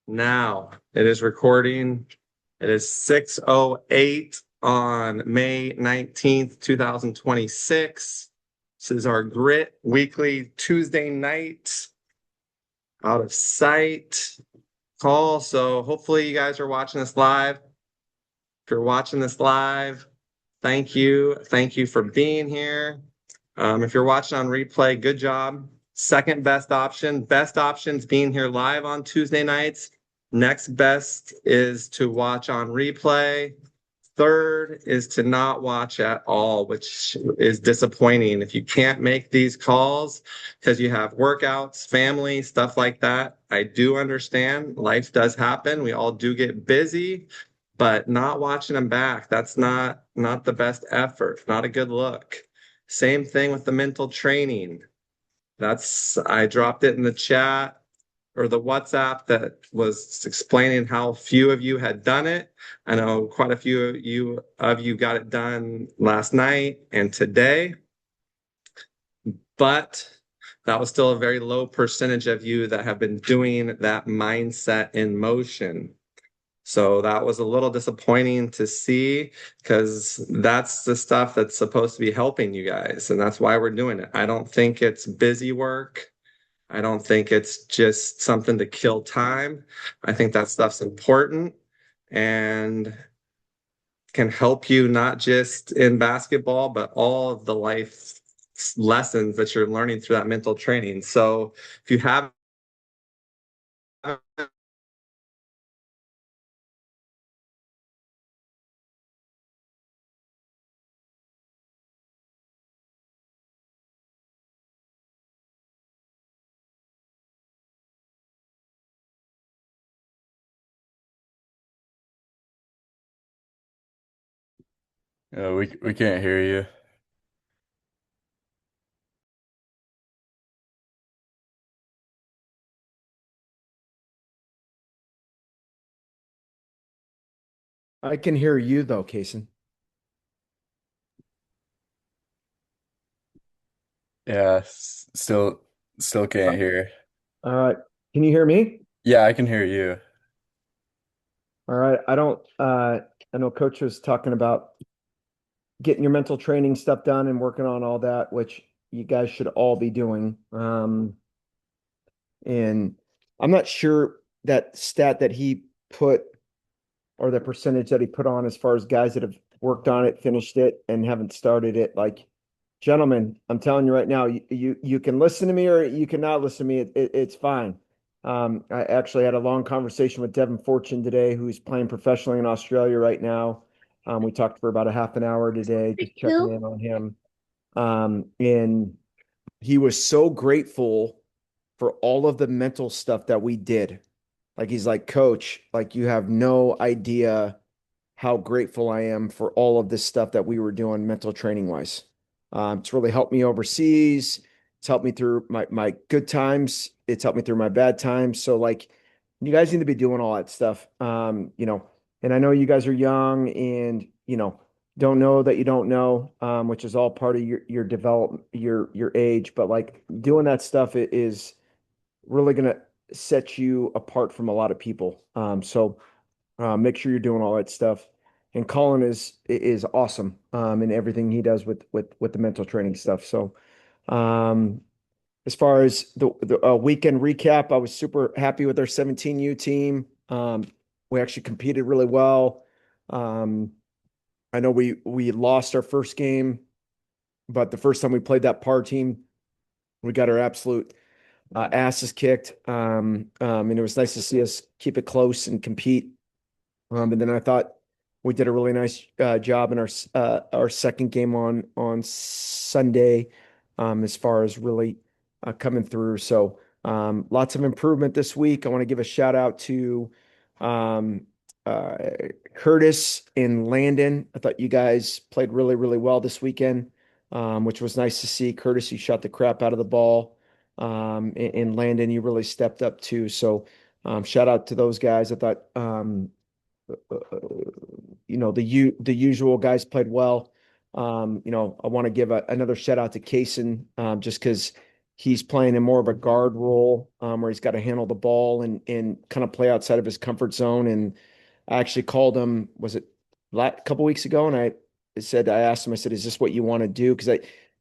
Now it is recording. It is 6:08 on May 19th, 2026. This is our Grit Weekly Tuesday night out of sight call. So hopefully you guys are watching this live. If you're watching this live, thank you. Thank you for being here. If you're watching on replay, good job. Second best option. Best option's being here live on Tuesday nights. Next best is to watch on replay. Third is to not watch at all, which is disappointing. If you can't make these calls because you have workouts, family, stuff like that, I do understand. Life does happen. We all do get busy, but not watching them back, that's not the best effort, not a good look. Same thing with the mental training. I dropped it in the chat or the WhatsApp that was explaining how few of you had done it. I know quite a few of you got it done last night and today, but that was still a very low percentage of you that have been doing that mindset in motion. So that was a little disappointing to see because that's the stuff that's supposed to be helping you guys. And that's why we're doing it. I don't think it's busy work. I don't think it's just something to kill time. I think that stuff's important and can help you not just in basketball, but all of the life lessons that you're learning through that mental training. So if you have We can't hear you. I can hear you though, Kason. Yeah, still can't hear. All right. Can you hear me? Yeah, I can hear you. All right. I know coach was talking about getting your mental training stuff done and working on all that, which you guys should all be doing. And I'm not sure that stat that he put or the percentage that he put on as far as guys that have worked on it, finished it, and haven't started it. Like, gentlemen, I'm telling you right now, you can listen to me or you cannot listen to me. It's fine. I actually had a long conversation with Devin Fortune today, who's playing professionally in Australia right now. We talked for about a half an hour today, just checking in on him. And he was so grateful for all of the mental stuff that we did. Like he's like, Coach, like you have no idea how grateful I am for all of this stuff that we were doing mental training wise. It's really helped me overseas. It's helped me through my good times. It's helped me through my bad times. So like you guys need to be doing all that stuff. And I know you guys are young and don't know that you don't know, which is all part of your develop your age. But like doing that stuff is really gonna set you apart from a lot of people. So make sure you're doing all that stuff. And Colin is awesome in everything he does with the mental training stuff. So um, as far as the weekend recap, I was super happy with our 17U team. We actually competed really well. Um, I know we lost our first game, but the first time we played that par team, we got our absolute asses kicked. And it was nice to see us keep it close and compete. And then I thought we did a really nice job in our second game on Sunday, as far as really coming through. So lots of improvement this week. I want to give a shout out to um, uh, Curtis and Landon. I thought you guys played really, really well this weekend, which was nice to see. Curtis, you shot the crap out of the ball. And Landon, you really stepped up too. So shout out to those guys. I thought the usual guys played well. I want to give another shout out to Kaysen, just because he's playing in more of a guard role, where he's got to handle the ball and kind of play outside of his comfort zone. And I actually called him, was it a couple weeks ago? And I asked him, I said, is this what you want to do? Because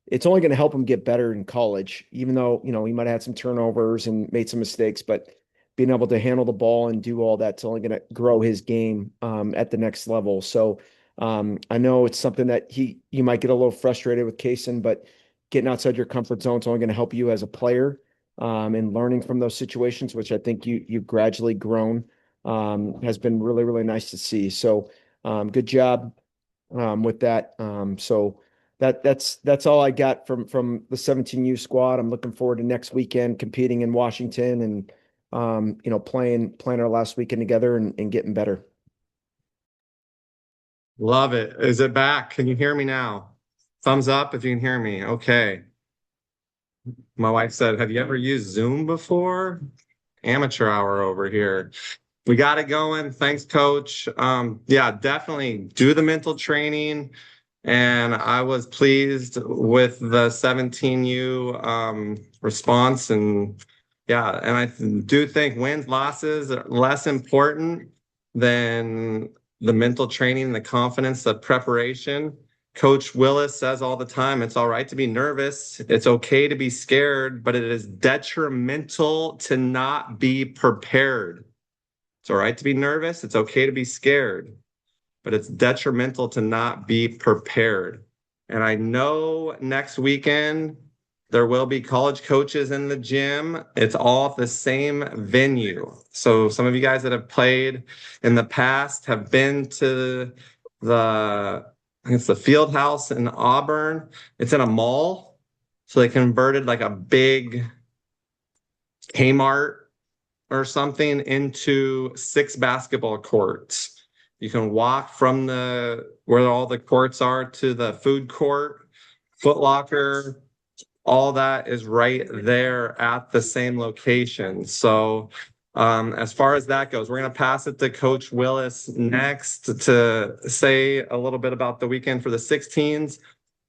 it's only going to help him get better in college, even though, he might have had some turnovers and made some mistakes, but being able to handle the ball and do all that's only going to grow his game at the next level. So I know it's something that you might get a little frustrated with Kaysen, but getting outside your comfort zone is only going to help you as a player, and learning from those situations, which I think you've gradually grown, has been really, really nice to see. So good job with that. So that's all I got from the 17U squad. I'm looking forward to next weekend competing in Washington and playing our last weekend together and getting better. Love it. Is it back? Can you hear me now? Thumbs up if you can hear me. Okay. My wife said, have you ever used Zoom before? Amateur hour over here. We got it going. Thanks, coach. Yeah, definitely do the mental training. And I was pleased with the 17U response. And yeah, and I do think wins, losses are less important than the mental training, the confidence, the preparation. Coach Willis says all the time, it's all right to be nervous. It's okay to be scared, but it is detrimental to not be prepared. It's all right to be nervous. It's okay to be scared, but it's detrimental to not be prepared. And I know next weekend there will be college coaches in the gym. It's all at the same venue. So some of you guys that have played in the past have been to it's the field house in Auburn. It's in a mall. So they converted like a big Kmart or something into 6 basketball courts. You can walk from where all the courts are to the food court, Foot Locker, all that is right there at the same location. So as far as that goes, we're going to pass it to Coach Willis next to say a little bit about the weekend for the 16s.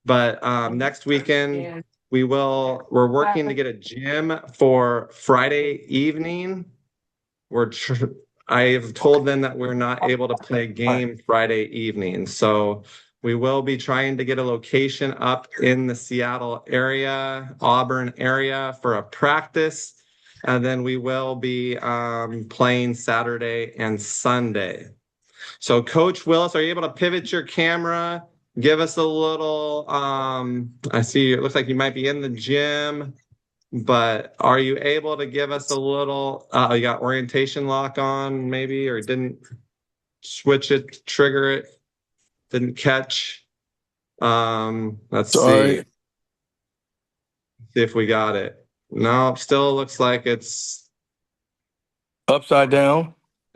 But next weekend, we're working to get a gym for Friday evening. I've told them that we're not able to play a game Friday evening. So we will be trying to get a location up in the Seattle area, Auburn area for a practice. And then we will be playing Saturday and Sunday. So Coach Willis, are you able to pivot your camera? Give us a little, I see it looks like you might be in the gym, but are you able to give us a little, you got orientation lock on maybe, or didn't switch it, trigger it, didn't catch. Let's Sorry. see if we got it. No, still looks like it's Upside down.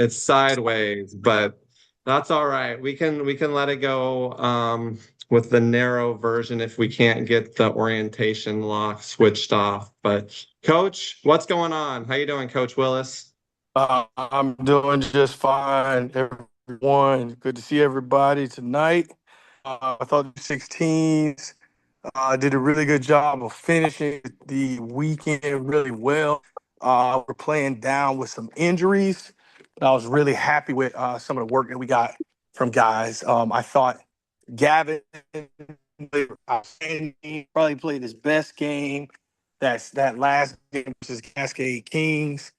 sideways, but that's all right. We can let it go with the narrow version if we can't get the orientation lock switched off. But Coach, what's going on? How you doing, Coach Willis? I'm doing just fine, everyone. Good to see everybody tonight. I thought the 16s did a really good job of finishing the weekend really well. We're playing down with some injuries, but I was really happy with some of the work that we got from guys. I thought Gavin played outstanding, probably played his best game. That's that last game versus Cascade Kings.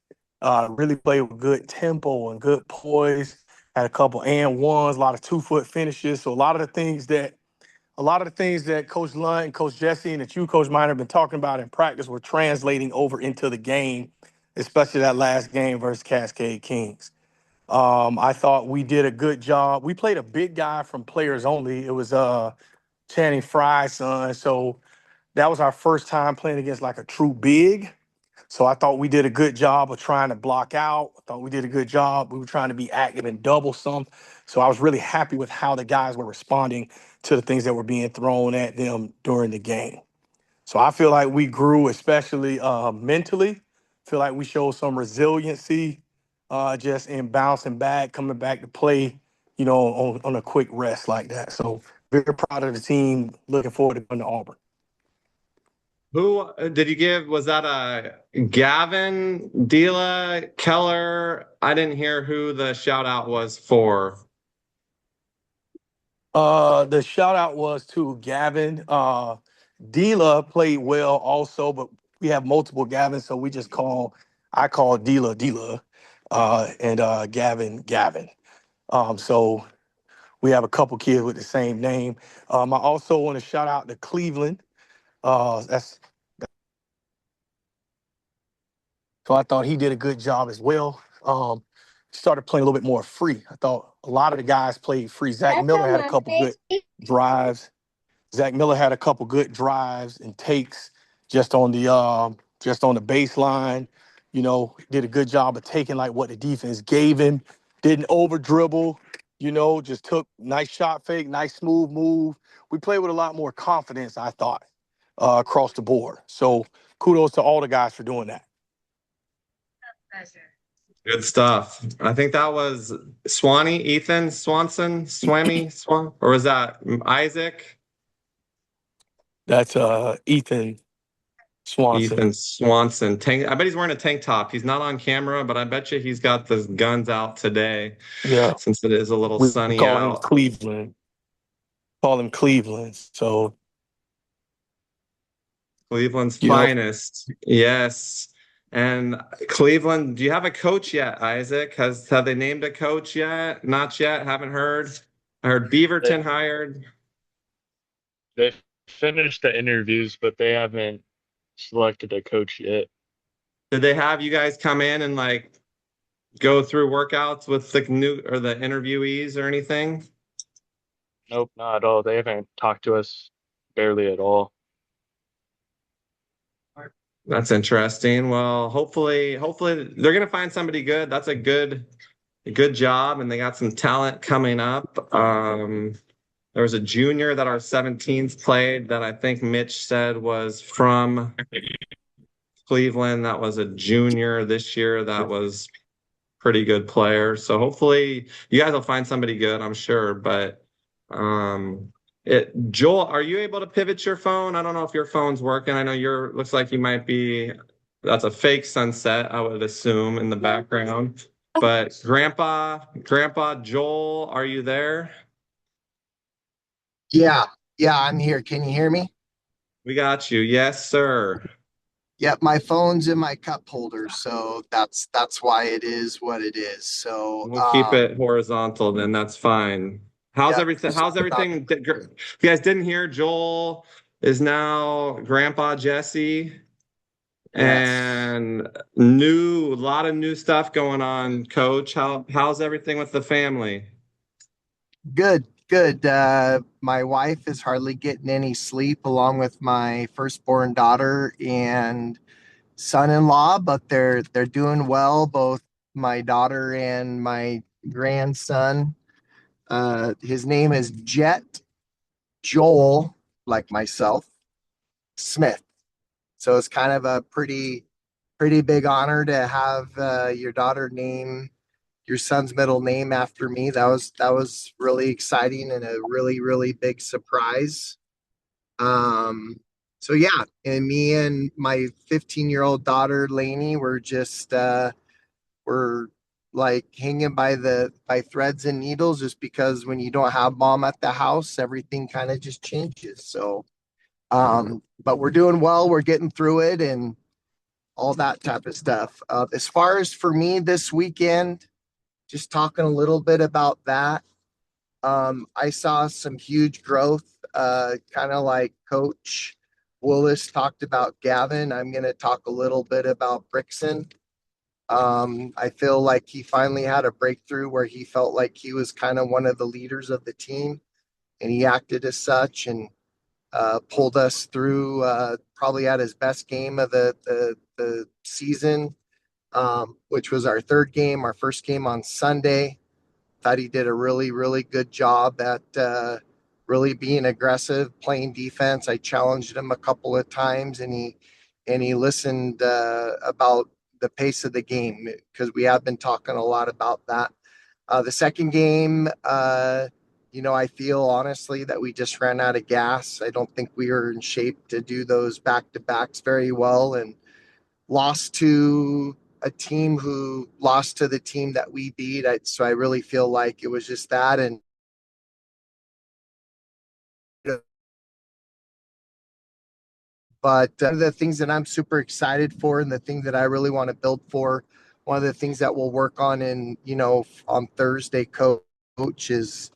Really played with good tempo and good poise. Had a couple and ones, a lot of 2-foot finishes. So a lot of the things that Coach Lunt and Coach Jesse and that you, Coach Miner, have been talking about in practice were translating over into the game, especially that last game versus Cascade Kings. I thought we did a good job. We played a big guy from players only. It was Channing Frye's son. So that was our first time playing against like a true big. So I thought we did a good job of trying to block out. I thought we did a good job. We were trying to be active and double some. So I was really happy with how the guys were responding to the things that were being thrown at them during the game. So I feel like we grew, especially mentally. Feel like we showed some resiliency just in bouncing back, coming back to play, on a quick rest like that. So very proud of the team. Looking forward to going to Auburn. Who did you give? Was that Gavin, Dila, Keller? I didn't hear who the shout out was for. The shout out was to Gavin. Dila played well also, but we have multiple Gavin, so I call Dila, and Gavin Gavin. So we have a couple kids with the same name. I also want to shout out to Cleveland. That's So I thought he did a good job as well. Started playing a little bit more free. I thought a lot of the guys played free. Zach Miller had a couple good drives. Zach Miller had a couple good drives and takes just on the baseline. You know, did a good job of taking like what the defense gave him. Didn't over dribble. You know, just took nice shot fake, nice smooth move. We played with a lot more confidence, I thought, across the board. So kudos to all the guys for doing that. Good stuff. I think that was Ethan Swanson, or was that Isaac? That's Ethan Swanson. Ethan Swanson. I bet he's wearing a tank top. He's not on camera, but I bet you he's got the guns out today. Yeah. Since it is a little We sunny call him out. Cleveland. Call him Cleveland. So Cleveland's You know- finest. Yes. And Cleveland, do you have a coach yet, Isaac? Have they named a coach yet? Not yet. Haven't heard. I heard Beaverton hired. They finished the interviews, but they haven't selected a coach yet. Did they have you guys come in and like go through workouts with the new or the interviewees or anything? Nope, not at all. They haven't talked to us barely at all. That's interesting. Well, hopefully they're gonna find somebody good. That's a good job, and they got some talent coming up. There was a junior that our 17s played that I think Mitch said was from Cleveland. That was a junior this year. That was pretty good player. So hopefully you guys will find somebody good, I'm sure. But Joel, are you able to pivot your phone? I don't know if your phone's working. I know looks like you might be, that's a fake sunset, I would assume, in the background. But Grandpa Joel, are you there? Yeah, I'm here. Can you hear me? We got you. Yes, sir. Yep, my phone's in my cup holder, so that's why it is what it is. So We'll keep it horizontal, then that's fine. How's Yeah. everything? How's everything? If you guys didn't hear, Joel is now Grandpa Jesse. And a lot of new stuff going on, Coach. How's everything with the family? good. My wife is hardly getting any sleep, along with my firstborn daughter and son-in-law, but they're doing well. Both my daughter and my grandson. His name is Jet Joel, like myself, Smith. So it's kind of a pretty big honor to have your daughter name your son's middle name after me. That was really exciting and a really big surprise. So yeah, and me and my 15-year-old daughter Lainey were just we're like hanging by threads and needles, just because when you don't have mom at the house, everything kind of just changes. So but we're doing well, we're getting through it and all that type of stuff. As far as for me this weekend, just talking a little bit about that. I saw some huge growth, kind of like Coach Willis talked about Gavin. I'm going to talk a little bit about Brixon. I feel like he finally had a breakthrough where he felt like he was kind of one of the leaders of the team, and he acted as such and pulled us through probably at his best game of the season, which was our third game, our first game on Sunday. Thought he did a really good job at really being aggressive, playing defense. I challenged him a couple of times, and he listened about the pace of the game, because we have been talking a lot about that. The second game, I feel honestly that we just ran out of gas. I don't think we were in shape to do those back to backs very well, and lost to a team who lost to the team that we beat. So I really feel like it was just that. And but one of the things that I'm super excited for, and the thing that I really want to build for, one of the things that we'll work on on Thursday, coach, is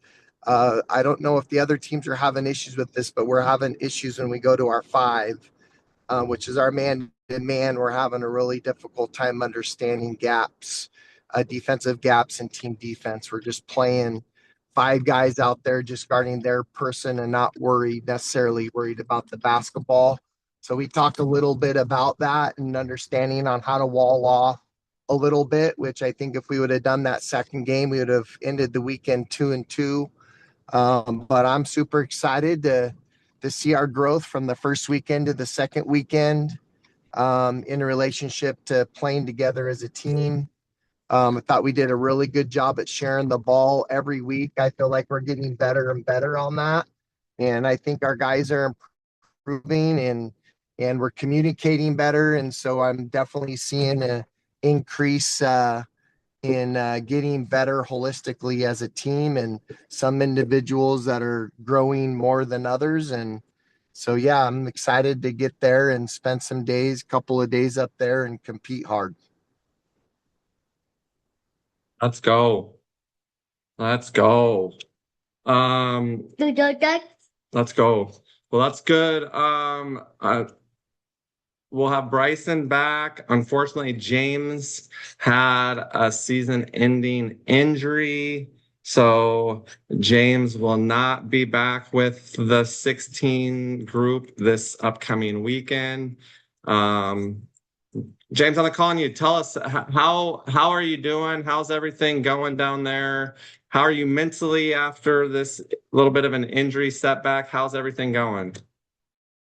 I don't know if the other teams are having issues with this, but we're having issues when we go to our five, which is our man to man. We're having a really difficult time understanding gaps, defensive gaps in team defense. We're just playing five guys out there just guarding their person and not necessarily worried about the basketball. So we talked a little bit about that and understanding on how to wall off a little bit, which I think if we would have done that second game, we would have ended the weekend 2-2. But I'm super excited to see our growth from the first weekend to the second weekend, in relationship to playing together as a team. I thought we did a really good job at sharing the ball every week. I feel like we're getting better and better on that. And I think our guys are improving, and we're communicating better. And so I'm definitely seeing an increase in getting better holistically as a team, and some individuals that are growing more than others. And so, yeah, I'm excited to get there and spend some days, couple of days up there and compete hard. Let's go. Let's go. Let's go. Well, that's good. We'll have Bryson back. Unfortunately, James had a season-ending injury, so James will not be back with the 16 group this upcoming weekend. James, I'm calling you. Tell us how are you doing? How's everything going down there? How are you mentally after this little bit of an injury setback? How's everything going?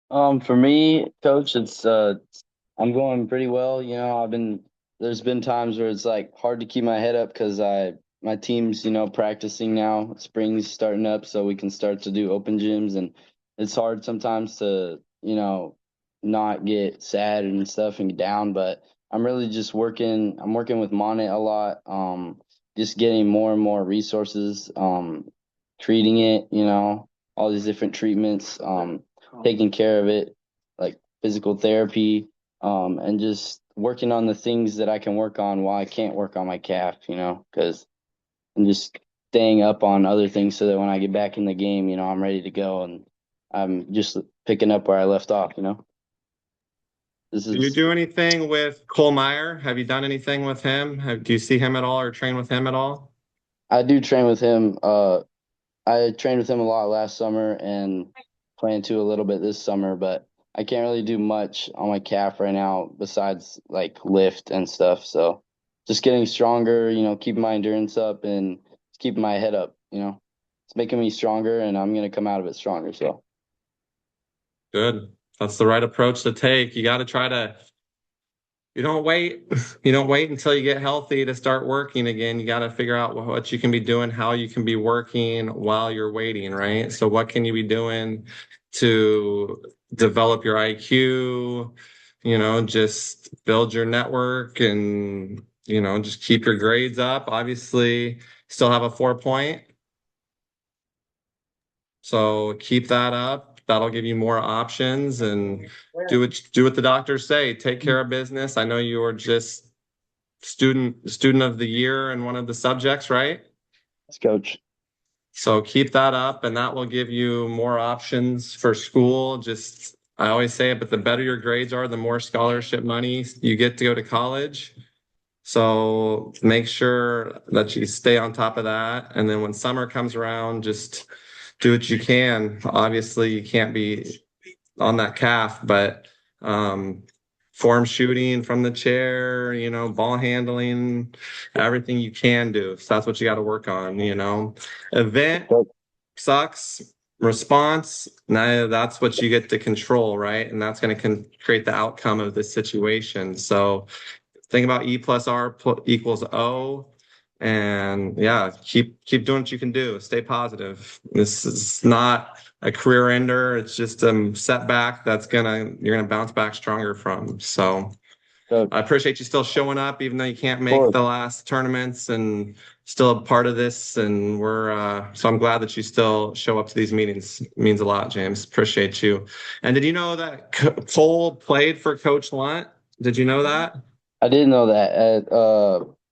For me, coach, I'm going pretty well. There's been times where it's like hard to keep my head up because my team's, practicing now. Spring's starting up, so we can start to do open gyms, and it's hard sometimes to, not get sad and stuff and down, but I'm really just I'm working with Monet a lot. Just getting more and more resources, treating it, all these different treatments, taking care of it, like physical therapy, and just working on the things that I can work on while I can't work on my calf, because I'm just staying up on other things so that when I get back in the game, I'm ready to go, and I'm just picking up where I left off, Do you do anything with Cole Meyer? Have you done anything with him? Do you see him at all or train with him at all? I do train with him. I trained with him a lot last summer and plan to a little bit this summer, but I can't really do much on my calf right now besides like lift and stuff. So just getting stronger, keeping my endurance up and keeping my head up, it's making me stronger, and I'm going to come out of it stronger. So Good. That's the right approach to take. You got to try to, you don't wait until you get healthy to start working again. You got to figure out what you can be doing, how you can be working while you're waiting, right? So what can you be doing to develop your IQ, just build your network, and, just keep your grades up. Obviously, still have a 4-point. So keep that up. That'll give you more options, and do what the doctors say. Take care of business. I know you were just student of the year in one of the subjects, right? Yes, coach. So keep that up, and that will give you more options for school. I always say it, but the better your grades are, the more scholarship money you get to go to college. So make sure that you stay on top of that. And then when summer comes around, just do what you can. Obviously, you can't be on that calf, but form shooting from the chair, ball handling, everything you can do. So that's what you got to work on, Event sucks. Response, now that's what you get to control, right? And that's going to create the outcome of the situation. So think about E plus R equals O. And yeah, keep doing what you can do. Stay positive. This is not a career ender. It's just a setback you're gonna bounce back stronger from. So Coach, I appreciate you still showing up, even though you can't make course. the last tournaments and still a part of this. And so I'm glad that you still show up to these meetings. It means a lot, James. Appreciate you. And did you know that Cole played for Coach Lunt? Did you know that? I didn't know that at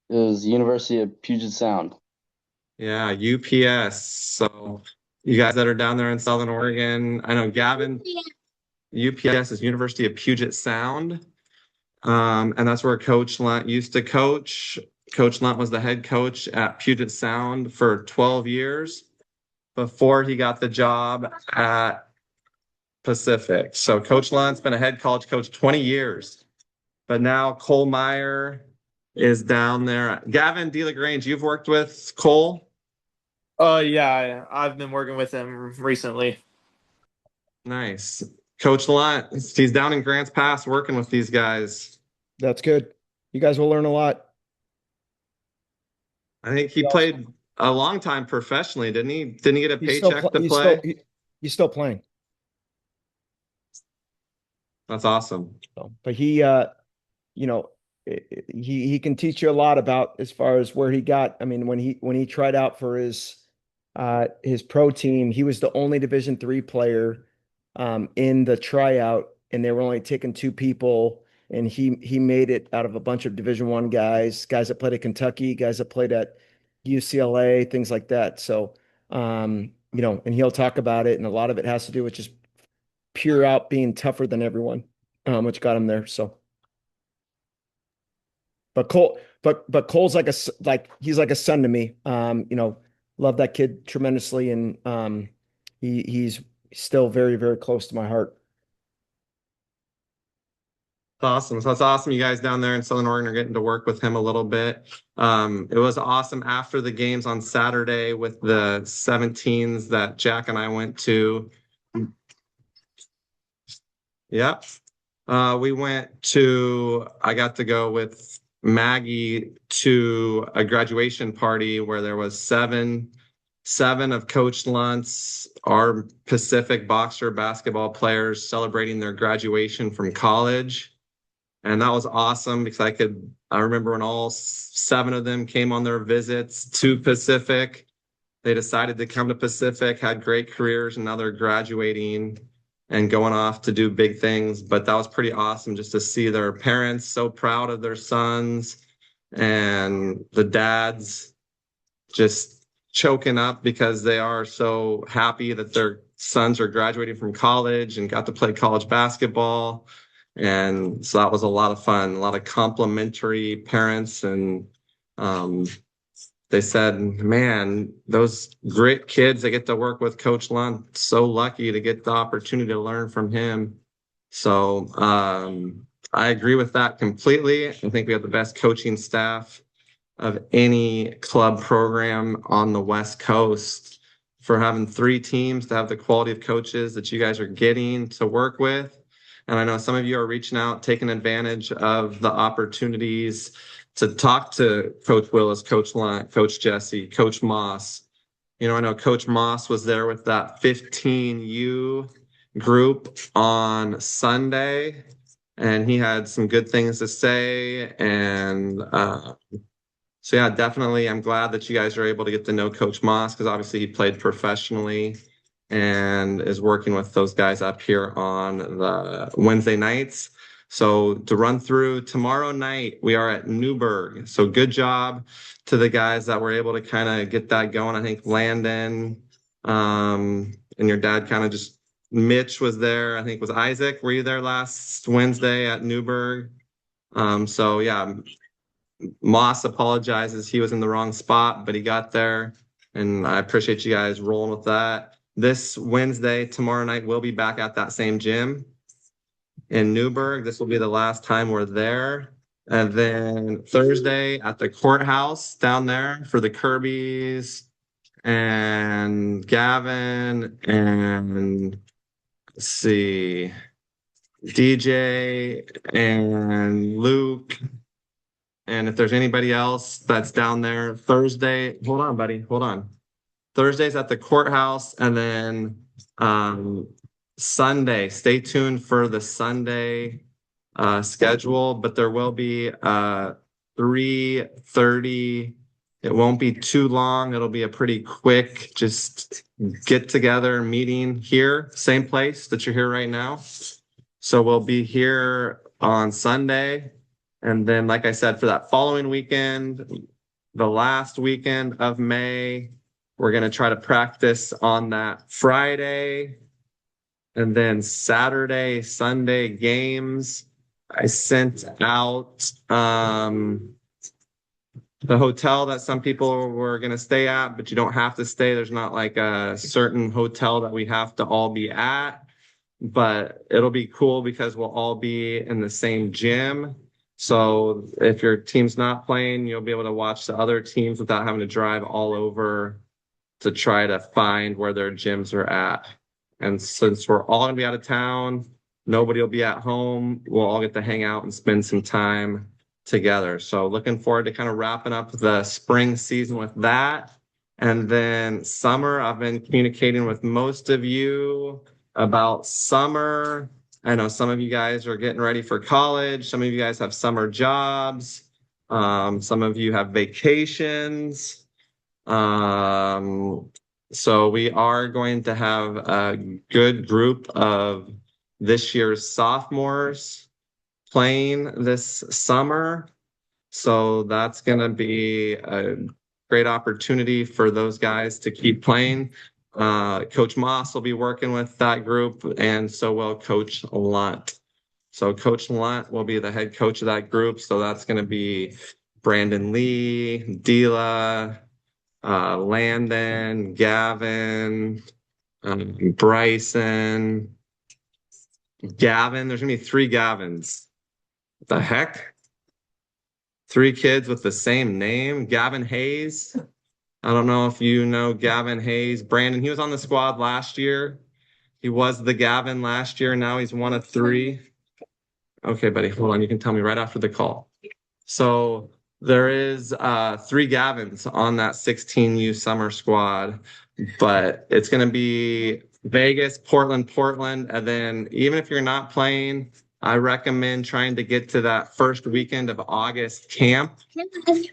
it was University of Puget Sound. Yeah, UPS. So you guys that are down there in Southern Oregon, I know Gavin, UPS is University of Puget Sound. And that's where Coach Lunt used to coach. Coach Lunt was the head coach at Puget Sound for 12 years before he got the job at Pacific. So Coach Lunt's been a head college coach 20 years. But now Cole Meyer is down there. Gavin DeLagrange, you've worked with Cole? Yeah, I've been working with him recently. Nice. Coach Lunt, he's down in Grants Pass working with these guys. That's good. You guys will learn a lot. I think he Yeah. played a long time professionally, didn't he? Didn't he get a He's still, paycheck pl- to play? he's still playing. That's awesome. So, but he, you know, he can teach you a lot about as far as where he got. I mean, when he tried out for his pro team, he was the only Division III player in the tryout, and they were only taking two people, and he made it out of a bunch of Division I guys that played at Kentucky, guys that played at UCLA, things like that. So, you know, and he'll talk about it, and a lot of it has to do with just pure out being tougher than everyone, which got him there. So. But Cole's he's like a son to me. You know, love that kid tremendously, and he's still very, very close to my heart. Awesome. So it's awesome you guys down there in Southern Oregon are getting to work with him a little bit. It was awesome after the games on Saturday with the 17s that Jack and I went to. Yep. I got to go with Maggie to a graduation party where there was seven of Coach Lunt's, our Pacific Boxer basketball players celebrating their graduation from college. And that was awesome because I remember when all seven of them came on their visits to Pacific, they decided to come to Pacific, had great careers, and now they're graduating and going off to do big things. But that was pretty awesome just to see their parents so proud of their sons and the dads just choking up because they are so happy that their sons are graduating from college and got to play college basketball. And so that was a lot of fun, a lot of complimentary parents. And they said, man, those great kids that get to work with Coach Lunt, so lucky to get the opportunity to learn from him. So I agree with that completely. I think we have the best coaching staff of any club program on the West Coast for having 3 teams to have the quality of coaches that you guys are getting to work with. And I know some of you are reaching out, taking advantage of the opportunities to talk to Coach Willis, Coach Lunt, Coach Jesse, Coach Moss. You know, I know Coach Moss was there with that 15U group on Sunday, and he had some good things to say. And so, yeah, definitely, I'm glad that you guys are able to get to know Coach Moss because obviously he played professionally and is working with those guys up here on the Wednesday nights. So to run through tomorrow night, we are at Newburgh. So good job to the guys that were able to kind of get that going. I think Landon and your dad kind of just, Mitch was there. I think was Isaac. Were you there last Wednesday at Newburgh? So yeah, Moss apologizes. He was in the wrong spot, but he got there. And I appreciate you guys rolling with that. This Wednesday, tomorrow night, we'll be back at that same gym in Newburgh. This will be the last time we're there. And then Thursday at the courthouse down there for the Kirby's and Gavin and let's see, DJ and Luke And if there's anybody else that's down there Thursday, hold on, buddy, hold on. Thursday's at the courthouse, and then Sunday, stay tuned for the Sunday schedule, but there will be 3:30. It won't be too long. It'll be a pretty quick, just get together meeting here, same place that you're here right now. So we'll be here on Sunday. And then, like I said, for that following weekend, the last weekend of May, we're going to try to practice on that Friday. And then Saturday, Sunday games. I sent out the hotel that some people were going to stay at, but you don't have to stay. There's not like a certain hotel that we have to all be at, but it'll be cool because we'll all be in the same gym. So if your team's not playing, you'll be able to watch the other teams without having to drive all over to try to find where their gyms are at. And since we're all going to be out of town, nobody will be at home, we'll all get to hang out and spend some time together. So looking forward to kind of wrapping up the spring season with that. And then summer, I've been communicating with most of you about summer. I know some of you guys are getting ready for college. Some of you guys have summer jobs. Some of you have vacations. So we are going to have a good group of this year's sophomores playing this summer. So that's going to be a great opportunity for those guys to keep playing. Coach Moss will be working with that group, and so will Coach Lunt. So Coach Lunt will be the head coach of that group. So that's going to be Brandon Lee, Dila, Landon, Gavin, Bryson, Gavin. There's going to be 3 Gavins. What the heck? 3 kids with the same name. Gavin Hayes. I don't know if you know Gavin Hayes. Brandon, he was on the squad last year. He was the Gavin last year. Now he's one of 3. Okay, buddy, hold on. You can tell me right after the call. So there is 3 Gavins on that 16U summer squad, but it's going to be Vegas, Portland, and then even if you're not playing, I recommend trying to get to that first weekend of August camp.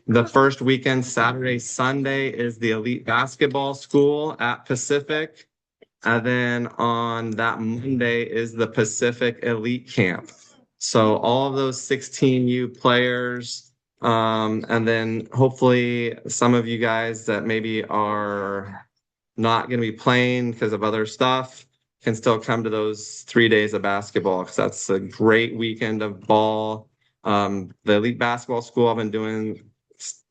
The first weekend, Saturday, Sunday, is the elite basketball school at Pacific. And then on that Monday is the Pacific Elite Camp. So all of those 16U players, and then hopefully some of you guys that maybe are not going to be playing because of other stuff can still come to those 3 days of basketball, because that's a great weekend of ball. The elite basketball school I've been doing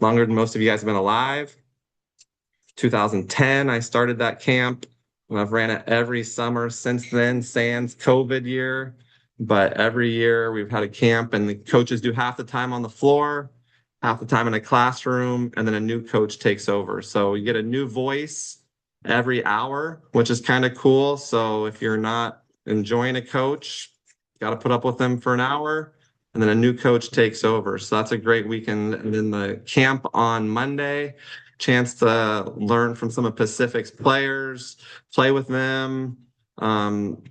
longer than most of you guys have been alive. 2010, I started that camp, and I've ran it every summer since then, sans COVID year. But every year we've had a camp, and the coaches do half the time on the floor, half the time in a classroom, and then a new coach takes over. So you get a new voice every hour, which is kind of cool. So if you're not enjoying a coach, you got to put up with them for an hour, and then a new coach takes over. So that's a great weekend. And then the camp on Monday, chance to learn from some of Pacific's players, play with them.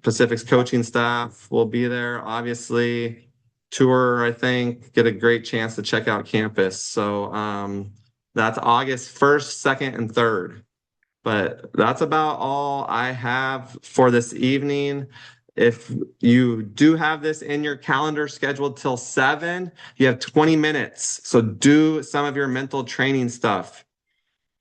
Pacific's coaching staff will be there, obviously. Tour, I think, get a great chance to check out campus. So that's August 1st, 2nd, and 3rd. But that's about all I have for this evening. If you do have this in your calendar scheduled till 7, you have 20 minutes. So do some of your mental training stuff.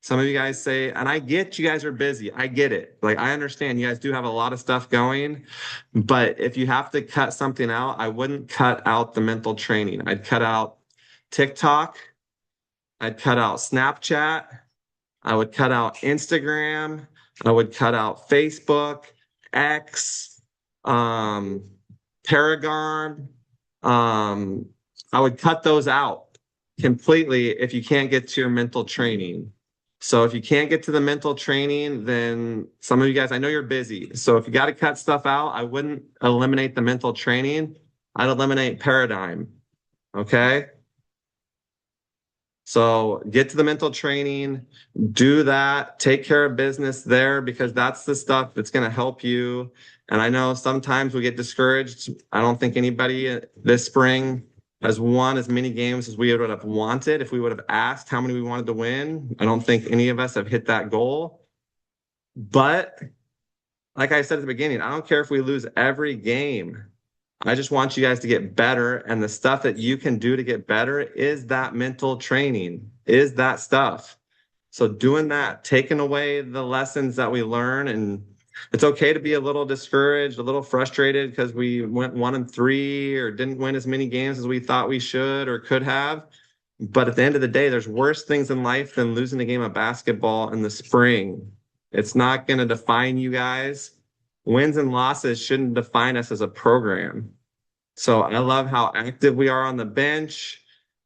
Some of you guys say, and I get you guys are busy. I get it. Like, I understand you guys do have a lot of stuff going, but if you have to cut something out, I wouldn't cut out the mental training. I'd cut out TikTok. I'd cut out Snapchat. I would cut out Instagram. I would cut out Facebook, X, Paragon. I would cut those out completely if you can't get to your mental training. So if you can't get to the mental training, then some of you guys, I know you're busy. So if you got to cut stuff out, I wouldn't eliminate the mental training. I'd eliminate Paradigm. Okay. So get to the mental training, do that, take care of business there because that's the stuff that's going to help you. And I know sometimes we get discouraged. I don't think anybody this spring has won as many games as we would have wanted. If we would have asked how many we wanted to win, I don't think any of us have hit that goal. But like I said at the beginning, I don't care if we lose every game. I just want you guys to get better. And the stuff that you can do to get better is that mental training, is that stuff. So doing that, taking away the lessons that we learn, and it's okay to be a little discouraged, a little frustrated because we went 1-3 or didn't win as many games as we thought we should or could have. But at the end of the day, there's worse things in life than losing a game of basketball in the spring. It's not going to define you guys. Wins and losses shouldn't define us as a program. So I love how active we are on the bench,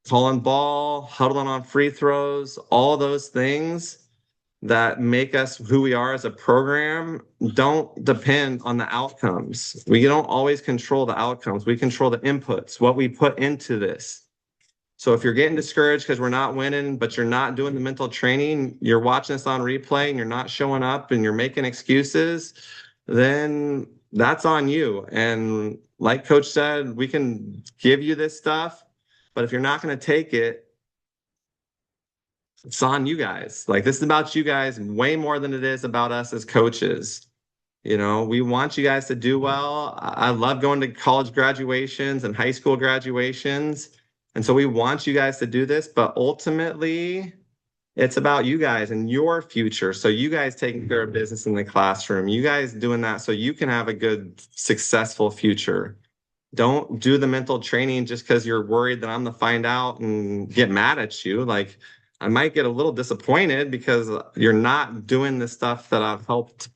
calling ball, huddling on free throws, all those things that make us who we are as a program don't depend on the outcomes. We don't always control the outcomes. We control the inputs, what we put into this. So if you're getting discouraged because we're not winning, but you're not doing the mental training, you're watching us on replay and you're not showing up and you're making excuses, then that's on you. And like Coach said, we can give you this stuff, but if you're not going to take it, it's on you guys. Like, this is about you guys way more than it is about us as coaches. You know, we want you guys to do well. I love going to college graduations and high school graduations. And so we want you guys to do this, but ultimately it's about you guys and your future. So you guys taking care of business in the classroom, you guys doing that so you can have a good, successful future. Don't do the mental training just because you're worried that I'm going to find out and get mad at you. Like, I might get a little disappointed because you're not doing the stuff that I've helped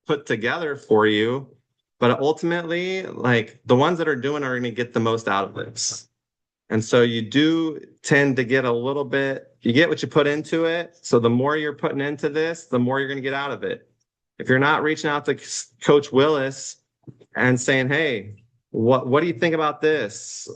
put together for you. But ultimately, like, the ones that are doing are going to get the most out of this. And so you do tend to get a little bit, you get what you put into it. So the more you're putting into this, the more you're going to get out of it. If you're not reaching out to Coach Willis and saying, hey, what do you think about this?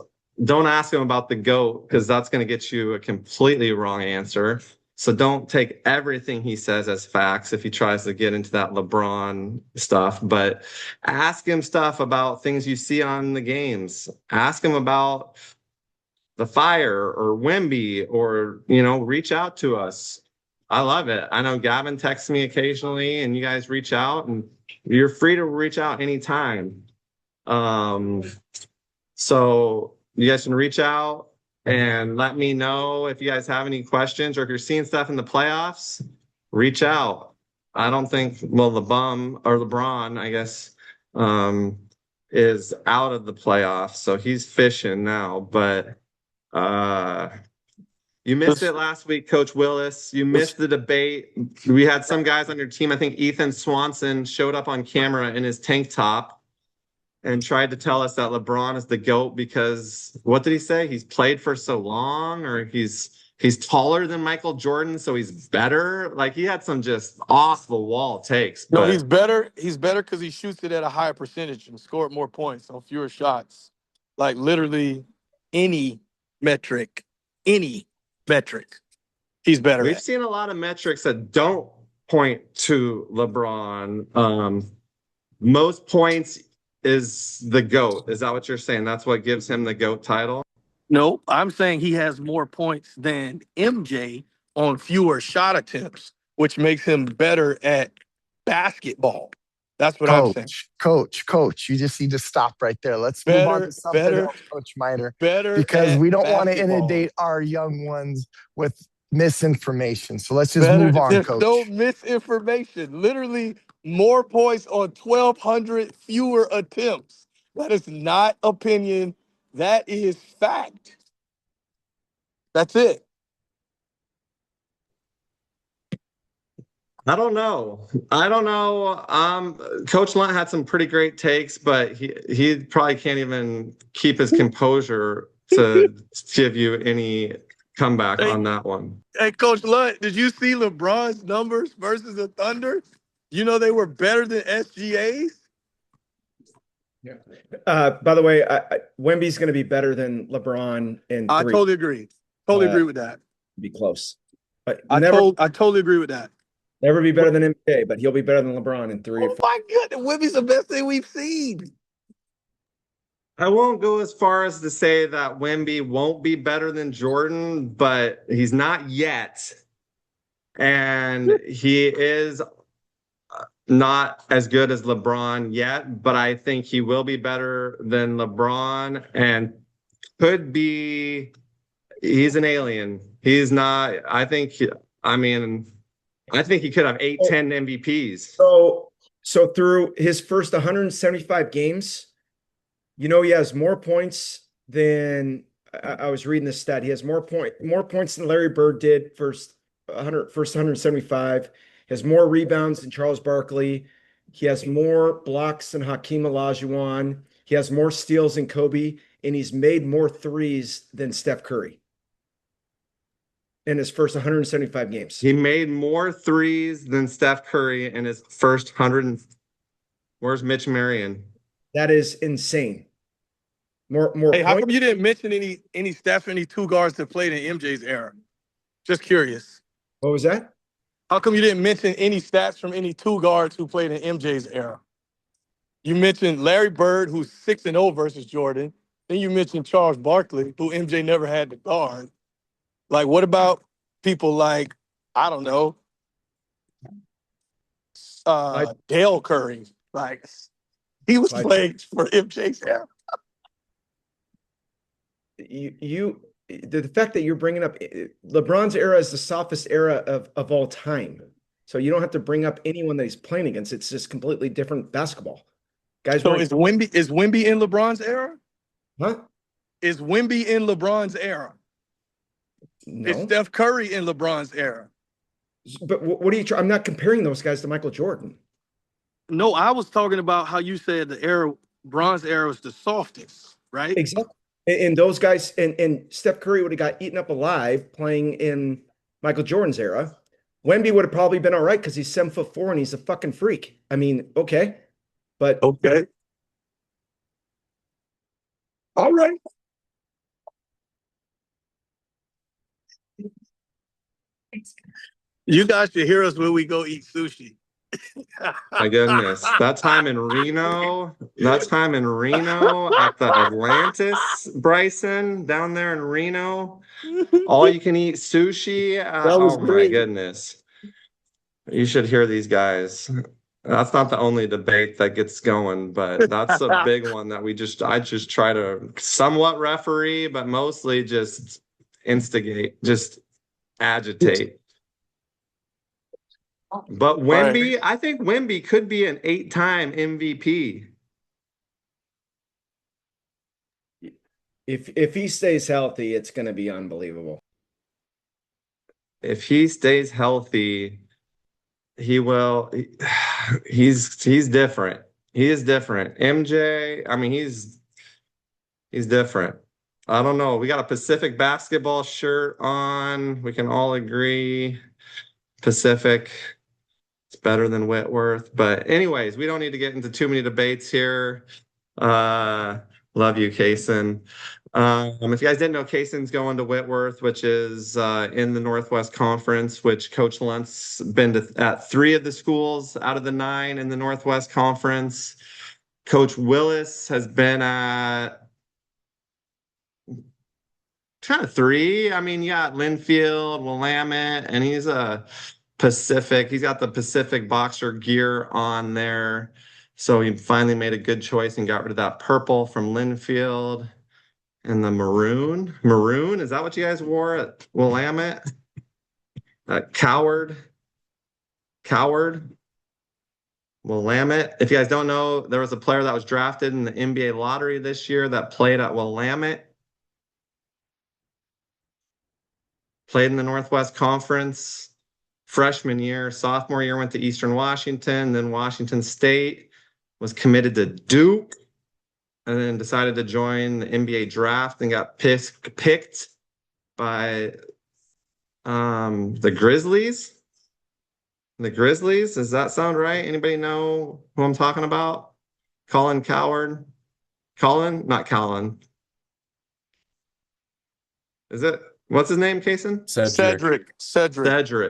Don't ask him about the GOAT because that's going to get you a completely wrong answer. So don't take everything he says as facts if he tries to get into that LeBron stuff, but ask him stuff about things you see on the games. Ask him about the Fire or Wemby, or, you know, reach out to us. I love it. I know Gavin texts me occasionally and you guys reach out, and you're free to reach out anytime. So you guys can reach out and let me know if you guys have any questions, or if you're seeing stuff in the playoffs, reach out. I don't think, well, LeBron, I guess, is out of the playoffs, so he's fishing now, but you missed it last week, Coach Willis. You missed the debate. We had some guys on your team. I think Ethan Swanson showed up on camera in his tank top and tried to tell us that LeBron is the GOAT because, what did he say? He's played for so long, or he's taller than Michael Jordan, so he's better. Like, he had some just off the wall takes. No, But he's better. He's better because he shoots it at a higher percentage and scored more points on fewer shots. Like, literally any metric, he's better we've at. seen a lot of metrics that don't point to LeBron. Most points is the GOAT. Is that what you're saying? That's what gives him the GOAT title? No, I'm saying he has more points than MJ on fewer shot attempts, which makes him better at basketball. That's what I'm saying. Coach, you just need to stop right there. Let's move on to something else, Coach Miter, because we don't want to inundate our young ones with misinformation. So let's just move on, There's Coach. no misinformation. Literally, more points on 1,200 fewer attempts. That is not opinion. That is fact. That's it. I don't know. Coach Lunt had some pretty great takes, but he probably can't even keep his composure to give you any comeback on that one. Hey, Coach Lunt, did you see LeBron's numbers versus the Thunder? You know they were better than SGA's? By the way, Wemby's going to be better than LeBron in I three. totally agree. Totally Uh, agree with that. Be close. But I totally agree with that. never be better than MJ, but he'll be better than LeBron in 3 or Oh 4. my goodness, Wimby's the best thing we've seen. I won't go as far as to say that Wemby won't be better than Jordan, but he's not yet. And he is not as good as LeBron yet, but I think he will be better than LeBron and could be. He's an alien. He's not. I think he could have 8, 10 MVPs. So through his first 175 games, he has more points than I was reading this stat. He has more points than Larry Bird did first 175. He has more rebounds than Charles Barkley. He has more blocks than Hakeem Olajuwon. He has more steals than Kobe, and he's made more threes than Steph Curry in his first 175 games. He made more threes than Steph Curry in his first 100. Where's Mitch Marion? That is insane. More Hey, how points. come you didn't mention any Steph, any two guards that played in MJ's era? Just curious. What was that? How come you didn't mention any stats from any two guards who played in MJ's era? You mentioned Larry Bird, who's 6-0 versus Jordan. Then you mentioned Charles Barkley, who MJ never had to guard. Like, what about people like, I don't know, Dale Curry? Like, he was playing for MJ's era. The fact that you're bringing up LeBron's era is the softest era of all time. So you don't have to bring up anyone that he's playing against. It's just completely different basketball. Guys, So is Wemby in LeBron's era? Huh? Is Wemby in LeBron's era? No. Is Steph Curry in LeBron's era? But what are you I'm not comparing those guys to Michael Jordan. No, I was talking about how you said Bronze era was the softest, right? Exactly. And those guys and Steph Curry would have got eaten up alive playing in Michael Jordan's era. Wemby would have probably been all right because he's 7'4" and he's a fucking freak. I mean, okay. But Okay. All right. You guys should hear us when we go eat sushi. My goodness. That time in Reno at the Atlantis, Bryson, down there in Reno. All you can eat sushi. was Oh my great. goodness. You should hear these guys. That's not the only debate that gets going, but that's a big one that I just try to somewhat referee, but mostly just instigate, just agitate. But Wemby, I think Wemby could be an 8-time MVP. if he stays healthy, it's going to be unbelievable. If he stays healthy, he will. He's different. He is different. MJ, I mean, he's different. I don't know. We got a Pacific basketball shirt on. We can all agree Pacific. It's better than Whitworth. But anyways, we don't need to get into too many debates here. Love you, Kaysen. If you guys didn't know, Kaysen's going to Whitworth, which is in the Northwest Conference, which Coach Lunt's been at 3 of the schools out of the 9 in the Northwest Conference. Coach Willis has been at kind of 3. I mean, you got Linfield, Willamette, and he's a Pacific. He's got the Pacific boxer gear on there. So he finally made a good choice and got rid of that purple from Linfield and the maroon. Maroon, is that what you guys wore at Willamette? Coward. Willamette. If you guys don't know, there was a player that was drafted in the NBA lottery this year that played at Willamette. Played in the Northwest Conference. Freshman year, sophomore year went to Eastern Washington, then Washington State, was committed to Duke, and then decided to join the NBA draft and got picked by the Grizzlies. The Grizzlies, does that sound right? Anybody know who I'm talking about? Colin Coward? Colin? Not Colin. Is it? What's his name, Kason? Cedric.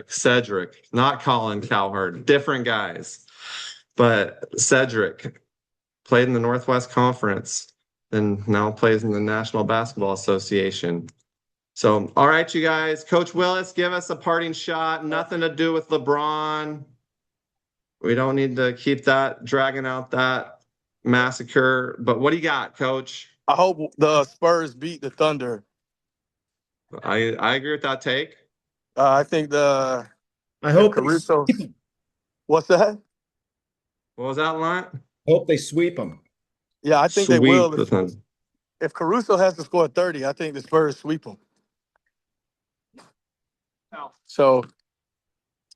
Cedric. Not Colin Cowherd. Different guys. But Cedric played in the Northwest Conference and now plays in the National Basketball Association. So, all right, you guys. Coach Willis, give us a parting shot. Nothing to do with LeBron. We don't need to keep that dragging out that massacre. But what do you got, Coach? I hope the Spurs beat the Thunder. I agree with that take. I think I hope they Caruso. sweep 'em. What's that? What was that, Lant? Hope they sweep them. Yeah, I think they will. Sweep the Thunder. If Caruso has to score 30, I think the Spurs sweep them. So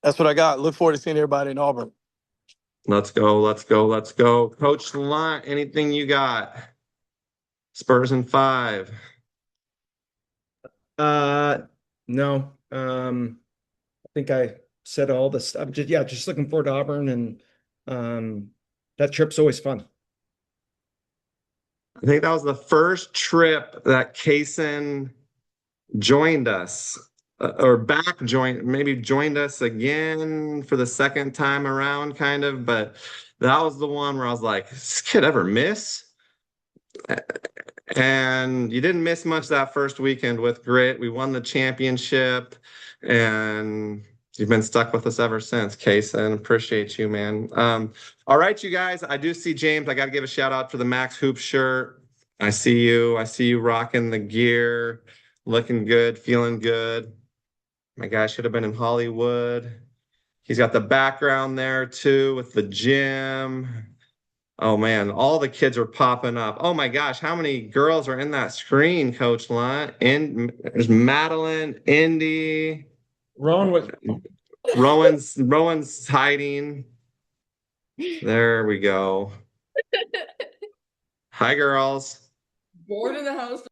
that's what I got. Look forward to seeing everybody in Auburn. Let's go. Coach Lant, anything you got? Spurs in 5. No. I think I said all this. I'm just looking forward to Auburn, and that trip's always fun. I think that was the first trip that Kason joined us, maybe joined us again for the second time around, kind of. But that was the one where I was like, "Does this kid ever miss?" And you didn't miss much that first weekend with Grit. We won the championship, and you've been stuck with us ever since, Kason. Appreciate you, man. All right, you guys. I do see James. I got to give a shout out for the Max Hoop shirt. I see you rocking the gear, looking good, feeling good. My guy should have been in Hollywood. He's got the background there too with the gym. Oh man, all the kids are popping up. Oh my gosh, how many girls are in that screen, Coach Lunt? And there's Madeline, Indy. Rowan's hiding. There we go. Hi, girls. Bored in the house.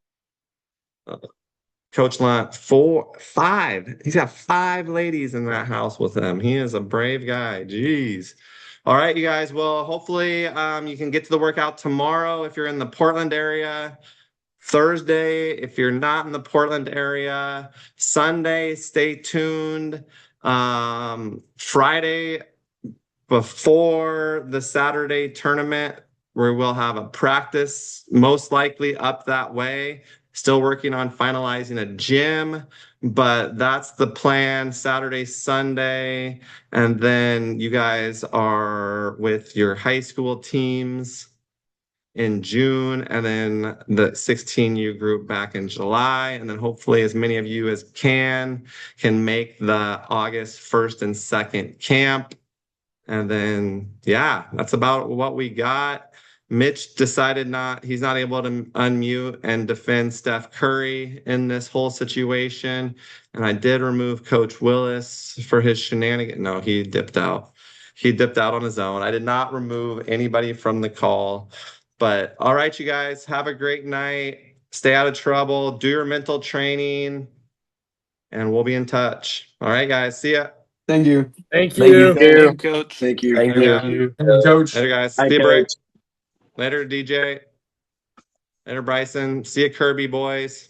Coach Lunt, 4, 5. He's got 5 ladies in that house with him. He is a brave guy. Jeez. All right, you guys. Well, hopefully you can get to the workout tomorrow if you're in the Portland area. Thursday, if you're not in the Portland area. Sunday, stay tuned. Friday, before the Saturday tournament, we will have a practice, most likely up that way. Still working on finalizing a gym, but that's the plan. Saturday, Sunday, and then you guys are with your high school teams in June, and then the 16U group back in July, and then hopefully as many of you as can make the August 1st and 2nd camp. And then, yeah, that's about what we got. Mitch decided he's not able to unmute and defend Steph Curry in this whole situation. And I did remove Coach Willis for his shenanigans. No, he dipped out. He dipped out on his own. I did not remove anybody from the call. But all right, you guys, have a great night. Stay out of trouble. Do your mental training. And we'll be in touch. All right, guys. See ya. Thank you. Thank Thank you. you. Coach. Thank you. Coach. Later, guys. Hi, See you, Bray. Coach. Later, DJ. Later, Bryson. See you, Kirby boys.